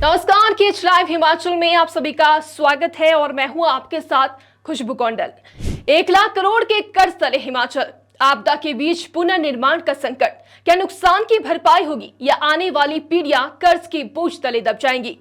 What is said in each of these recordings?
नमस्कार, केच लाइव हिमाचल में आप सभी का स्वागत है और मैं हूं आपके साथ खुशबू कौंडल। 1 लाख करोड़ के कर्ज तले हिमाचल, आपदा के बीच पुनर्निर्माण का संकट। क्या नुकसान की भरपाई होगी या आने वाली पीढ़ियां कर्ज के बोझ तले दब जाएंगी?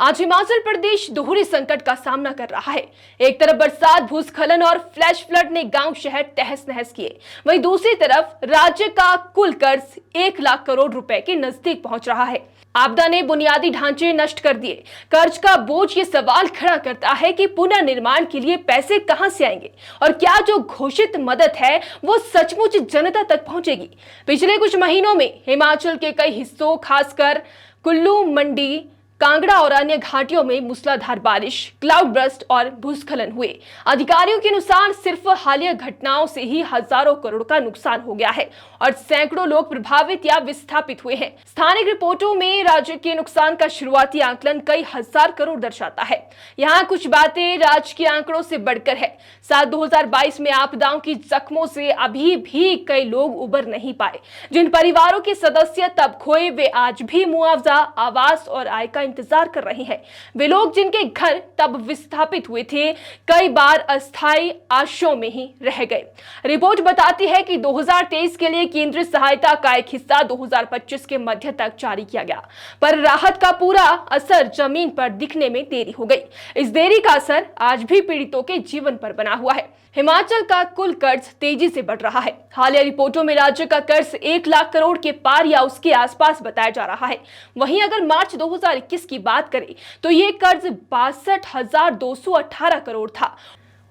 आज हिमाचल प्रदेश दोहरे संकट का सामना कर रहा है। एक तरफ बरसात, भूस्खलन और फ्लैश फ्लड ने गांव शहर तहस नहस किए, वहीं दूसरी तरफ राज्य का कुल कर्ज 1 लाख करोड़ रुपए के नजदीक पहुंच रहा है। आपदा ने बुनियादी ढांचे नष्ट कर दिए। कर्ज का बोझ ये सवाल खड़ा करता है कि पुनर्निर्माण के लिए पैसे कहां से आएंगे और क्या जो घोषित मदद है वो सचमुच जनता तक पहुंचेगी। पिछले कुछ महीनों में हिमाचल के कई हिस्सों, खासकर कुल्लू, मंडी, कांगड़ा और अन्य घाटियों में मूसलाधार बारिश, क्लाउड बर्स्ट और भूस्खलन हुए। अधिकारियों के अनुसार सिर्फ हालिया घटनाओं से ही हजारों करोड़ का नुकसान हो गया है और सैकड़ों लोग प्रभावित या विस्थापित हुए हैं। स्थानिक रिपोर्टों में राज्य के नुकसान का शुरुआती आकलन कई हजार करोड़ दर्शाता है। यहाँ कुछ बातें राज्य के आंकड़ों से बढ़कर है। साल 2022 में आपदाओं की जख्मों से अभी भी कई लोग उबर नहीं पाए। जिन परिवारों के सदस्य तब खोए, वे आज भी मुआवजा, आवास और आय का इंतजार कर रहे हैं। वे लोग जिनके घर तब विस्थापित हुए थे, कई बार अस्थायी आश्रयों में ही रह गए। रिपोर्ट बताती है कि 2023 के लिए केंद्रीय सहायता का एक हिस्सा 2025 के मध्य तक जारी किया गया, पर राहत का पूरा असर जमीन पर दिखने में देरी हो गई। इस देरी का असर आज भी पीड़ितों के जीवन पर बना हुआ है। हिमाचल का कुल कर्ज तेजी से बढ़ रहा है। हालिया रिपोर्टों में राज्य का कर्ज 1 लाख करोड़ के पार या उसके आसपास बताया जा रहा है। वहीं अगर मार्च 2021 की बात करें तो ये कर्ज 62,218 करोड़ था।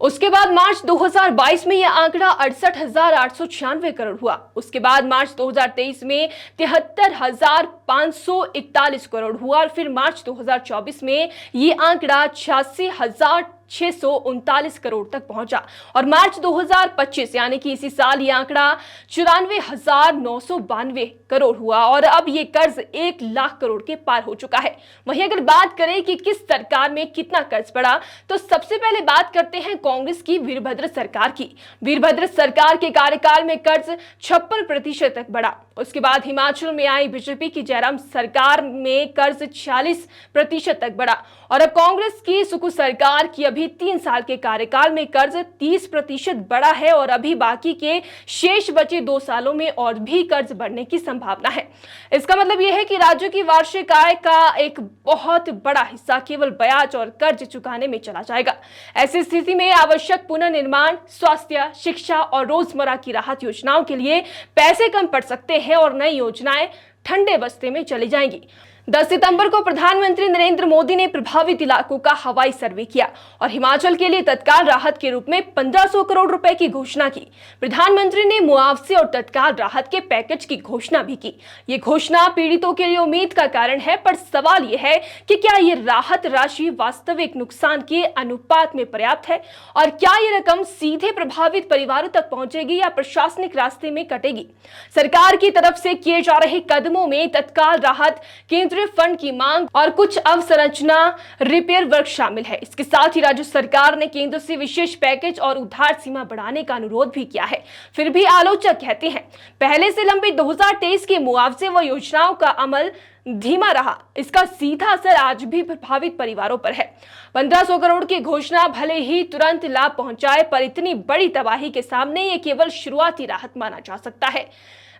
उसके बाद मार्च 2022 में यह आंकड़ा 68,896 करोड़ हुआ। उसके बाद मार्च 2023 में 73,541 करोड़ हुआ और फिर मार्च 2024 में ये आंकड़ा 86,639 करोड़ तक पहुंचा और मार्च 2025 यानी कि इसी साल ये आंकड़ा 94,992 करोड़ हुआ और अब ये कर्ज 1 लाख करोड़ के पार हो चुका है। वहीं अगर बात करें कि किस सरकार में कितना कर्ज बढ़ा, तो सबसे पहले बात करते हैं कांग्रेस की वीरभद्र सरकार की। वीरभद्र सरकार के कार्यकाल में कर्ज 56% तक बढ़ा। उसके बाद हिमाचल में आई बीजेपी की जयराम सरकार में कर्ज 46% तक बढ़ा और अब कांग्रेस की सुकू सरकार की अभी 3 साल के कार्यकाल में कर्ज 30% बढ़ा है और अभी बाकी के शेष बचे 2 सालों में और भी कर्ज बढ़ने की संभावना है। इसका मतलब यह है कि राज्य की वार्षिक आय का एक बहुत बड़ा हिस्सा केवल ब्याज और कर्ज चुकाने में चला जाएगा। ऐसी स्थिति में आवश्यक पुनर्निर्माण, स्वास्थ्य, शिक्षा और रोजमर्रा की राहत योजनाओं के लिए पैसे कम पड़ सकते हैं और नई योजनाएं ठंडे बस्ते में चली जाएंगी। 10 सितंबर को प्रधानमंत्री नरेंद्र मोदी ने प्रभावित इलाकों का हवाई सर्वे किया और हिमाचल के लिए तत्काल राहत के रूप में 1500 करोड़ रुपए की घोषणा की। प्रधानमंत्री ने मुआवजे और तत्काल राहत के पैकेज की घोषणा भी की। ये घोषणा पीड़ितों के लिए उम्मीद का कारण है, पर सवाल यह है कि क्या ये राहत राशि वास्तविक नुकसान के अनुपात में पर्याप्त है और क्या ये रकम सीधे प्रभावित परिवारों तक पहुंचेगी या प्रशासनिक रास्ते में कटेगी। सरकार की तरफ से किए जा रहे कदमों में तत्काल राहत, केंद्रीय फंड की मांग और कुछ अवसंरचना रिपेयर वर्क शामिल है। इसके साथ ही राज्य सरकार ने केंद्र से विशेष पैकेज और उधार सीमा बढ़ाने का अनुरोध भी किया है। फिर भी आलोचक कहते हैं पहले से लंबित 2023 के मुआवजे व योजनाओं का अमल धीमा रहा। इसका सीधा असर आज भी प्रभावित परिवारों पर है। 1500 करोड़ की घोषणा भले ही तुरंत लाभ पहुंचाए, पर इतनी बड़ी तबाही के सामने ये केवल शुरुआती राहत माना जा सकता है।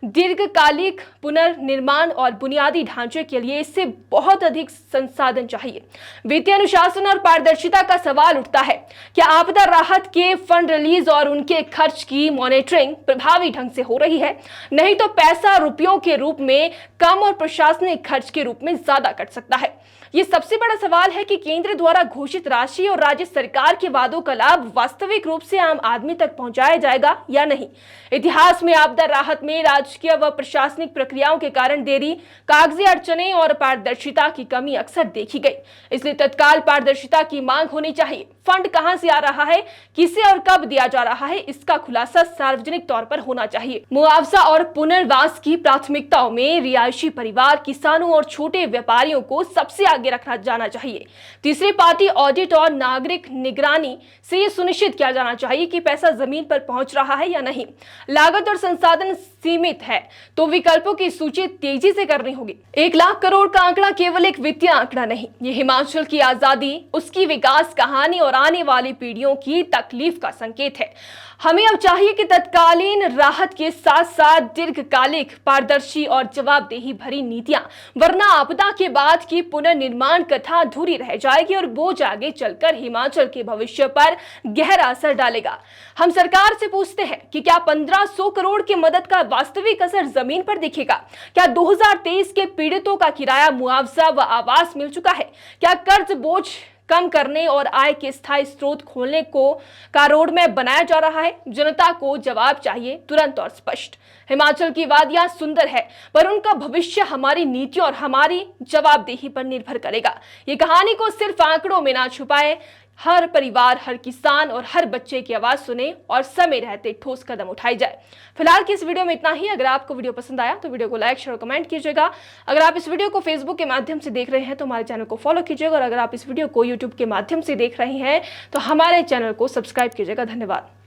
दीर्घकालिक पुनर्निर्माण और बुनियादी ढांचे के लिए इससे बहुत अधिक संसाधन चाहिए। वित्तीय अनुशासन और पारदर्शिता का सवाल उठता है। क्या आपदा राहत के फंड रिलीज और उनके खर्च की मॉनिटरिंग प्रभावी ढंग से हो रही है? नहीं तो पैसा रुपयों के रूप में कम और प्रशासनिक खर्च के रूप में ज्यादा कट सकता है। ये सबसे बड़ा सवाल है कि केंद्र द्वारा घोषित राशि और राज्य सरकार के वादों का लाभ वास्तविक रूप से आम आदमी तक पहुंचाया जाएगा या नहीं। इतिहास में आपदा राहत में राजकीय व प्रशासनिक प्रक्रियाओं के कारण देरी, कागजी अड़चने और पारदर्शिता की कमी अक्सर देखी गई। इसलिए तत्काल पारदर्शिता की मांग होनी चाहिए। फंड कहां से आ रहा है, किसे और कब दिया जा रहा है, इसका खुलासा सार्वजनिक तौर पर होना चाहिए। मुआवजा और पुनर्वास की प्राथमिकताओं में रिहायशी परिवार, किसानों और छोटे व्यापारियों को सबसे आगे रखा जाना चाहिए। तीसरी पार्टी ऑडिट और नागरिक निगरानी से यह सुनिश्चित किया जाना चाहिए कि पैसा जमीन पर पहुंच रहा है या नहीं। लागत और संसाधन सीमित है तो विकल्पों की सूची तेजी से करनी होगी। 1 लाख करोड़ का आंकड़ा केवल एक वित्तीय आंकड़ा नहीं, ये हिमाचल की आजादी, उसकी विकास कहानी और आने वाली पीढ़ियों की तकलीफ का संकेत है। हमें अब चाहिए कि तत्कालीन राहत के साथ साथ दीर्घकालिक, पारदर्शी और जवाबदेही भरी नीतियां, वरना आपदा के बाद की पुनर्निर्माण कथा अधूरी रह जाएगी और बोझ आगे चलकर हिमाचल के भविष्य पर गहरा असर डालेगा। हम सरकार से पूछते हैं कि क्या 1500 करोड़ की मदद का वास्तविक असर जमीन पर दिखेगा? क्या 2023 के पीड़ितों का किराया मुआवजा व आवास मिल चुका है? क्या कर्ज बोझ कम करने और आय के स्थायी स्रोत खोलने का रोड मैप बनाया जा रहा है? जनता को जवाब चाहिए, तुरंत और स्पष्ट। हिमाचल की वादियां सुंदर है, पर उनका भविष्य हमारी नीतियों और हमारी जवाबदेही पर निर्भर करेगा। ये कहानी को सिर्फ आंकड़ों में ना छुपाए, हर परिवार, हर किसान और हर बच्चे की आवाज सुने और समय रहते ठोस कदम उठाई जाए। फिलहाल की इस वीडियो में इतना ही। अगर आपको वीडियो पसंद आया तो वीडियो को लाइक, शेयर और कमेंट कीजिएगा। अगर आप इस वीडियो को फेसबुक के माध्यम से देख रहे हैं तो हमारे चैनल को फॉलो कीजिएगा, और अगर आप इस वीडियो को यूट्यूब के माध्यम से देख रहे हैं तो हमारे चैनल को सब्सक्राइब कीजिएगा। धन्यवाद।